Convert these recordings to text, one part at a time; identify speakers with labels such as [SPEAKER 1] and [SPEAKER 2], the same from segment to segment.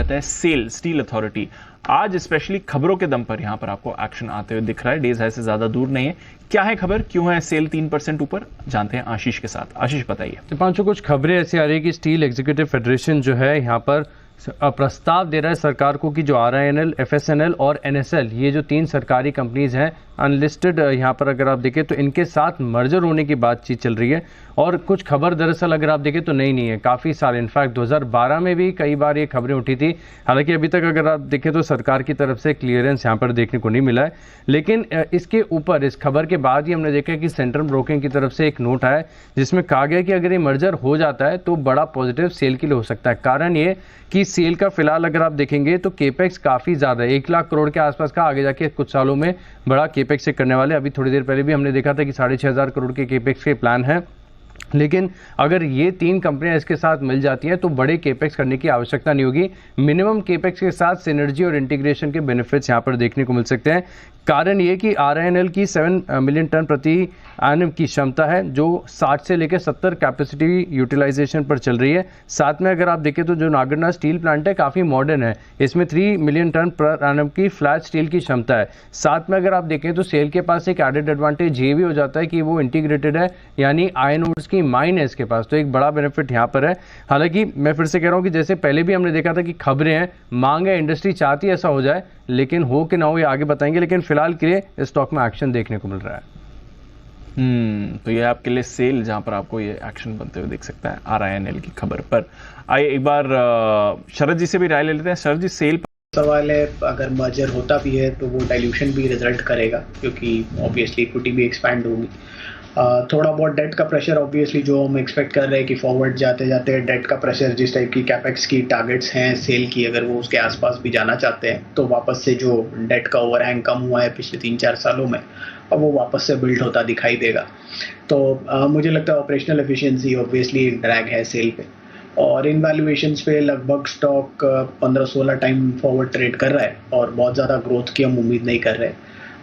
[SPEAKER 1] जाता है cell steel authority. आज स्पेशली खबरों के दम पर यहां पर आपको एक्शन आते हुए दिख रहा है। डेज हाई से ज्यादा दूर नहीं है। क्या है खबर, क्यों है सेल 3% ऊपर, जानते हैं आशीष के साथ। आशीष बताइए।
[SPEAKER 2] तो पांचों कुछ खबरें ऐसी आ रही है कि स्टील एग्जीक्यूटिव फेडरेशन जो है यहाँ पर प्रस्ताव दे रहा है सरकार को कि जो RINL, FSNL और NSL, ये जो 3 सरकारी कंपनीज हैं अनलिस्टेड, यहाँ पर अगर आप देखें तो इनके साथ मर्जर होने की बातचीत चल रही है। और कुछ खबर दरअसल अगर आप देखें तो नई नहीं है, काफ़ी साल, इनफैक्ट 2012 में भी कई बार ये खबरें उठी थी। हालांकि अभी तक अगर आप देखें तो सरकार की तरफ से क्लियरेंस यहाँ पर देखने को नहीं मिला है। लेकिन इसके ऊपर इस खबर के बाद ही हमने देखा कि सेंट्रल ब्रोकिंग की तरफ से एक नोट आया जिसमें कहा गया कि अगर ये मर्जर हो जाता है तो बड़ा पॉजिटिव सेल के लिए हो सकता है। कारण ये कि सेल का फिलहाल अगर आप देखेंगे तो केपेक्स काफ़ी ज़्यादा है, 1 लाख करोड़ के आसपास का आगे जाके कुछ सालों में बड़ा केपेक्स से करने वाले। अभी थोड़ी देर पहले भी हमने देखा था कि 6,500 करोड़ के केपेक्स के प्लान है। लेकिन अगर ये 3 कंपनियां इसके साथ मिल जाती हैं तो बड़े केपेक्स करने की आवश्यकता नहीं होगी। मिनिमम केपेक्स के साथ सिनर्जी और इंटीग्रेशन के बेनिफिट्स यहां पर देखने को मिल सकते हैं। कारण ये कि RINL की 7 मिलियन टन प्रति एनम की क्षमता है जो 60 से लेकर 70 कैपेसिटी यूटिलाइजेशन पर चल रही है। साथ में अगर आप देखें तो जो नागरनार स्टील प्लांट है काफ़ी मॉडर्न है, इसमें 3 मिलियन टन पर एनम की फ्लैट स्टील की क्षमता है। साथ में अगर आप देखें तो सेल के पास एक एडेड एडवांटेज ये भी हो जाता है कि वो इंटीग्रेटेड है, यानी आयरन ओर्स की माइन है इसके पास, तो एक बड़ा बेनिफिट यहाँ पर है। हालांकि मैं फिर से कह रहा हूँ कि जैसे पहले भी हमने देखा था कि खबरें हैं, मांग है, इंडस्ट्री चाहती है ऐसा हो जाए, लेकिन हो कि ना हो ये आगे बताएंगे। लेकिन फिलहाल के लिए इस स्टॉक में एक्शन देखने को मिल रहा है।
[SPEAKER 1] तो ये आपके लिए सेल जहां पर आपको ये एक्शन बनते हुए दिख सकता है RINL की खबर पर। आइए एक बार शरद जी से भी राय ले लेते हैं। शरद जी, सेल
[SPEAKER 3] सवाल है, अगर मर्जर होता भी है तो वो डाइल्यूशन भी रिजल्ट करेगा क्योंकि ऑब्वियसली इक्विटी भी एक्सपैंड होगी। थोड़ा बहुत डेट का प्रेशर ऑब्वियसली जो हम एक्सपेक्ट कर रहे हैं कि फॉरवर्ड जाते जाते डेट का प्रेशर, जिस टाइप की कैपेक्स की टारगेट्स हैं सेल की, अगर वो उसके आसपास भी जाना चाहते हैं तो वापस से जो डेट का ओवरहैंग कम हुआ है पिछले 3-4 सालों में, अब वो वापस से बिल्ड होता दिखाई देगा। तो मुझे लगता है ऑपरेशनल एफिशिएंसी ऑब्वियसली एक ड्रैग है सेल पे। और इन वैल्यूएशंस पे लगभग स्टॉक 15-16 टाइम फॉरवर्ड ट्रेड कर रहा है और बहुत ज़्यादा ग्रोथ की हम उम्मीद नहीं कर रहे।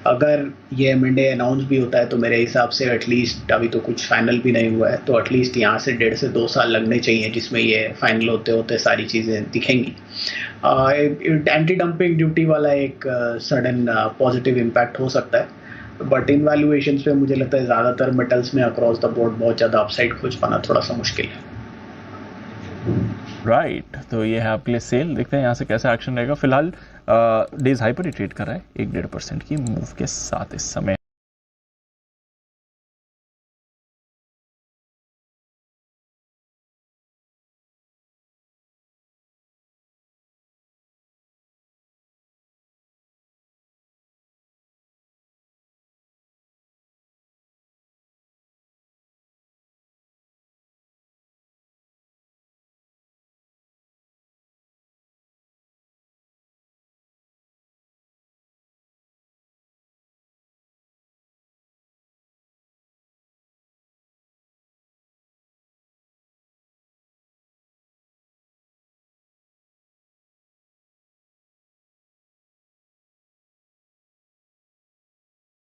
[SPEAKER 3] अगर ये M&A अनाउंस भी होता है तो मेरे हिसाब से एटलीस्ट, अभी तो कुछ फाइनल भी नहीं हुआ है, तो एटलीस्ट यहाँ से 1.5 से 2 साल लगने चाहिए जिसमें ये फाइनल होते होते सारी चीज़ें दिखेंगी। एंटी डंपिंग ड्यूटी वाला एक सडन पॉजिटिव इम्पैक्ट हो सकता है, बट इन वैल्यूएशंस पे मुझे लगता है ज़्यादातर मेटल्स में अक्रॉस द बोर्ड बहुत ज़्यादा अपसाइड खोज पाना थोड़ा सा मुश्किल है।
[SPEAKER 1] राइट, तो ये है आपके लिए सेल। देखते हैं यहाँ से कैसा एक्शन रहेगा। फिलहाल डेज हाई पर ही ट्रेड कर रहा है 1-1.5% की मूव के साथ इस समय।